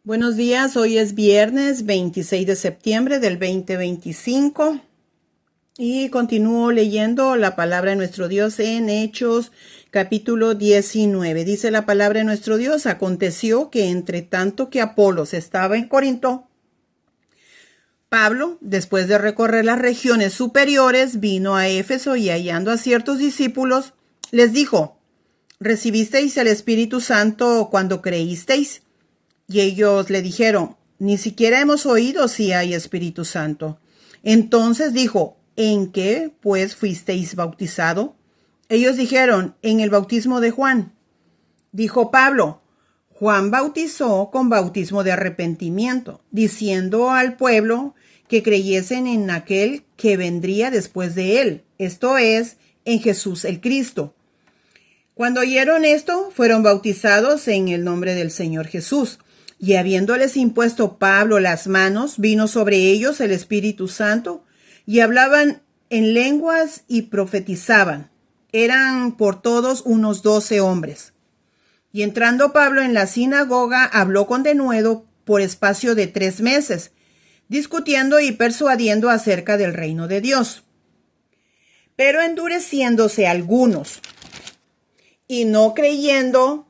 Buenos días, hoy es viernes 26 de septiembre del 2025 y continúo leyendo la palabra de nuestro Dios en Hechos capítulo 19. Dice la palabra de nuestro Dios: aconteció que entre tanto que Apolos estaba en Corinto, Pablo, después de recorrer las regiones superiores, vino a Éfeso y hallando a ciertos discípulos, les dijo: ¿recibisteis el Espíritu Santo cuando creísteis? Y ellos le dijeron: ni siquiera hemos oído si hay Espíritu Santo. Entonces dijo: ¿en qué pues fuisteis bautizado? Ellos dijeron: en el bautismo de Juan. Dijo Pablo: Juan bautizó con bautismo de arrepentimiento, diciendo al pueblo que creyesen en aquel que vendría después de él, esto es, en Jesús el Cristo. Cuando oyeron esto, fueron bautizados en el nombre del Señor Jesús. Y habiéndoles impuesto Pablo las manos, vino sobre ellos el Espíritu Santo, y hablaban en lenguas y profetizaban. Eran por todos unos 12 hombres. Y entrando Pablo en la sinagoga, habló con denuedo por espacio de 3 meses, discutiendo y persuadiendo acerca del reino de Dios. Pero endureciéndose algunos, y no creyendo,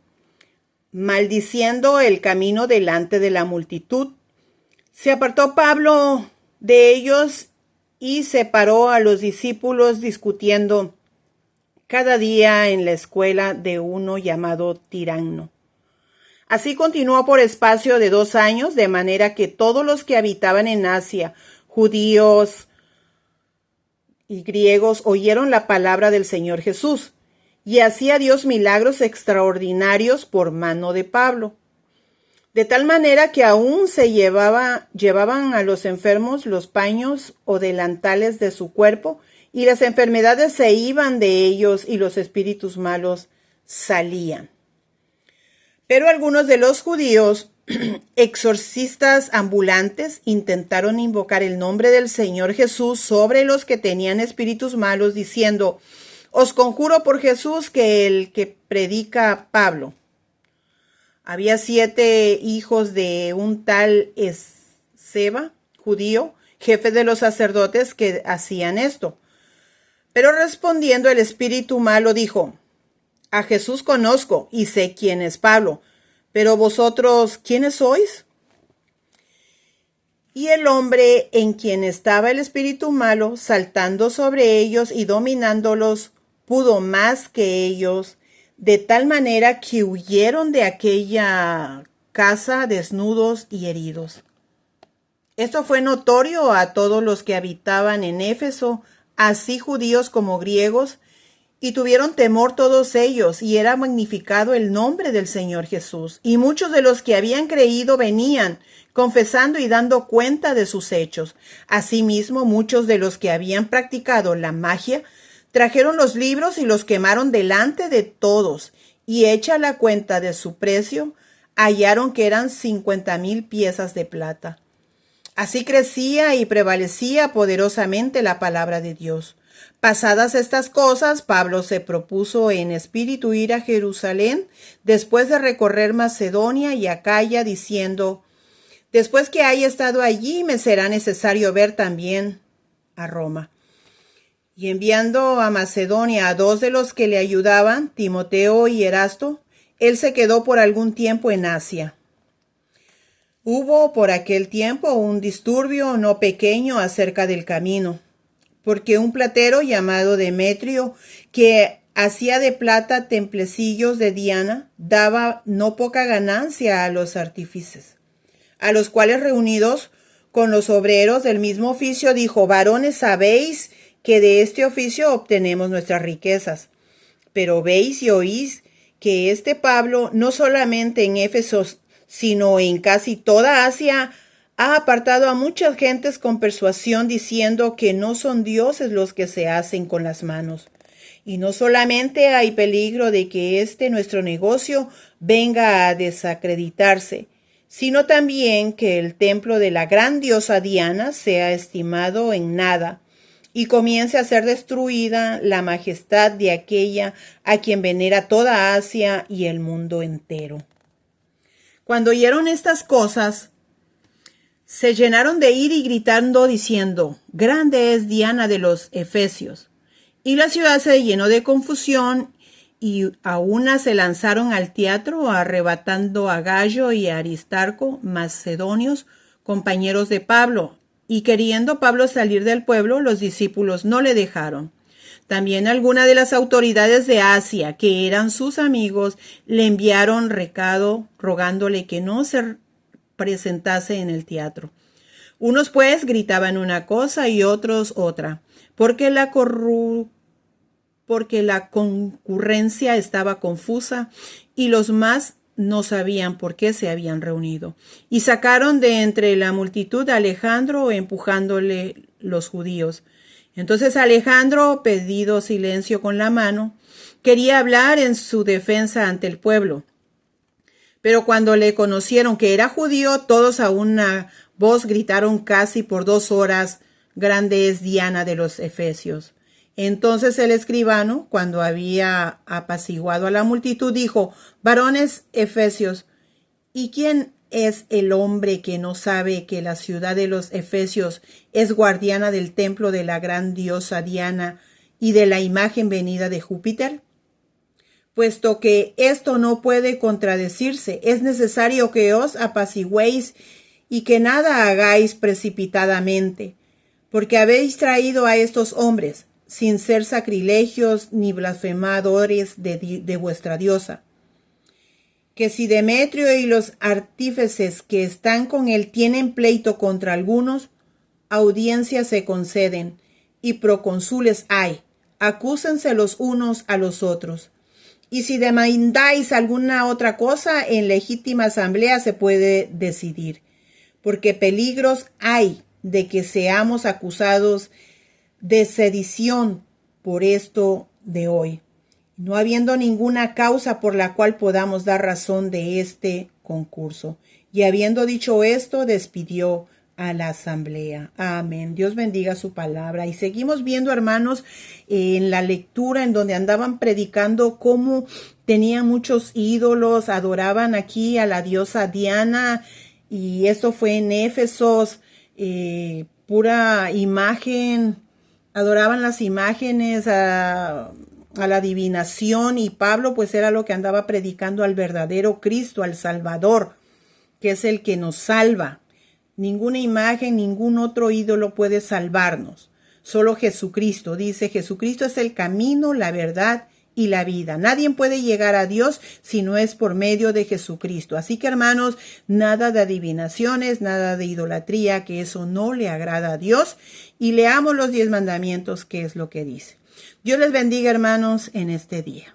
maldiciendo el camino delante de la multitud, se apartó Pablo de ellos y separó a los discípulos discutiendo cada día en la escuela de uno llamado Tiranno. Así continuó por espacio de 2 años, de manera que todos los que habitaban en Asia, judíos y griegos, oyeron la palabra del Señor Jesús. Y hacía Dios milagros extraordinarios por mano de Pablo. De tal manera que aún llevaban a los enfermos los paños o delantales de su cuerpo, y las enfermedades se iban de ellos y los espíritus malos salían. Pero algunos de los judíos, exorcistas ambulantes, intentaron invocar el nombre del Señor Jesús sobre los que tenían espíritus malos, diciendo: os conjuro por Jesús que el que predica Pablo. Había 7 hijos de un tal Esceva, judío, jefe de los sacerdotes, que hacían esto. Pero respondiendo el espíritu malo dijo: a Jesús conozco y sé quién es Pablo, pero vosotros, ¿quiénes sois? Y el hombre en quien estaba el espíritu malo, saltando sobre ellos y dominándolos, pudo más que ellos, de tal manera que huyeron de aquella casa desnudos y heridos. Esto fue notorio a todos los que habitaban en Éfeso, así judíos como griegos, y tuvieron temor todos ellos, y era magnificado el nombre del Señor Jesús. Y muchos de los que habían creído venían, confesando y dando cuenta de sus hechos. Asimismo, muchos de los que habían practicado la magia trajeron los libros y los quemaron delante de todos, y hecha la cuenta de su precio, hallaron que eran 50,000 piezas de plata. Así crecía y prevalecía poderosamente la palabra de Dios. Pasadas estas cosas, Pablo se propuso en espíritu ir a Jerusalén, después de recorrer Macedonia y Acaya, diciendo: después que haya estado allí, me será necesario ver también a Roma. Y enviando a Macedonia a 2 de los que le ayudaban, Timoteo y Erasto, él se quedó por algún tiempo en Asia. Hubo por aquel tiempo un disturbio no pequeño acerca del camino, porque un platero llamado Demetrio, que hacía de plata templecillos de Diana, daba no poca ganancia a los artífices, a los cuales, reunidos con los obreros del mismo oficio, dijo: varones, sabéis que de este oficio obtenemos nuestras riquezas. Pero veis y oís que este Pablo, no solamente en Éfeso, sino en casi toda Asia, ha apartado a muchas gentes con persuasión, diciendo que no son dioses los que se hacen con las manos. Y no solamente hay peligro de que nuestro negocio venga a desacreditarse, sino también que el templo de la gran diosa Diana sea estimado en nada, y comience a ser destruida la majestad de aquella a quien venera toda Asia y el mundo entero. Cuando oyeron estas cosas, se llenaron de ira y gritando diciendo: grande es Diana de los Efesios. Y la ciudad se llenó de confusión, y a una se lanzaron al teatro, arrebatando a Gallo y a Aristarco, macedonios, compañeros de Pablo. Y queriendo Pablo salir del pueblo, los discípulos no le dejaron. También algunas de las autoridades de Asia, que eran sus amigos, le enviaron recado rogándole que no se presentase en el teatro. Unos pues gritaban una cosa y otros otra, porque la concurrencia estaba confusa y los más no sabían por qué se habían reunido. Y sacaron de entre la multitud a Alejandro, empujándole los judíos. Entonces Alejandro, pedido silencio con la mano, quería hablar en su defensa ante el pueblo. Pero cuando le conocieron que era judío, todos a una voz gritaron casi por 2 horas: grande es Diana de los Efesios. Entonces el escribano, cuando había apaciguado a la multitud, dijo: varones efesios, ¿y quién es el hombre que no sabe que la ciudad de los Efesios es guardiana del templo de la gran diosa Diana y de la imagen venida de Júpiter? Puesto que esto no puede contradecirse, es necesario que os apaciguéis y que nada hagáis precipitadamente, porque habéis traído a estos hombres, sin ser sacrilegios ni blasfemadores de vuestra diosa. Que si Demetrio y los artífices que están con él tienen pleito contra algunos, audiencias se conceden, y procónsules hay, acúsense los unos a los otros. Y si demandáis alguna otra cosa, en legítima asamblea se puede decidir, porque peligros hay de que seamos acusados de sedición por esto de hoy, no habiendo ninguna causa por la cual podamos dar razón de este concurso. Y habiendo dicho esto, despidió a la asamblea. Amén. Dios bendiga su palabra. Y seguimos viendo, hermanos, en la lectura en donde andaban predicando cómo tenían muchos ídolos, adoraban aquí a la diosa Diana, y esto fue en Éfesos, pura imagen, adoraban las imágenes, a la adivinación, y Pablo pues era lo que andaba predicando al verdadero Cristo, al Salvador, que es el que nos salva. Ninguna imagen, ningún otro ídolo puede salvarnos. Solo Jesucristo. Dice: Jesucristo es el camino, la verdad y la vida. Nadie puede llegar a Dios si no es por medio de Jesucristo. Así que, hermanos, nada de adivinaciones, nada de idolatría, que eso no le agrada a Dios. Y leamos los 10 mandamientos, que es lo que dice. Dios les bendiga, hermanos, en este día.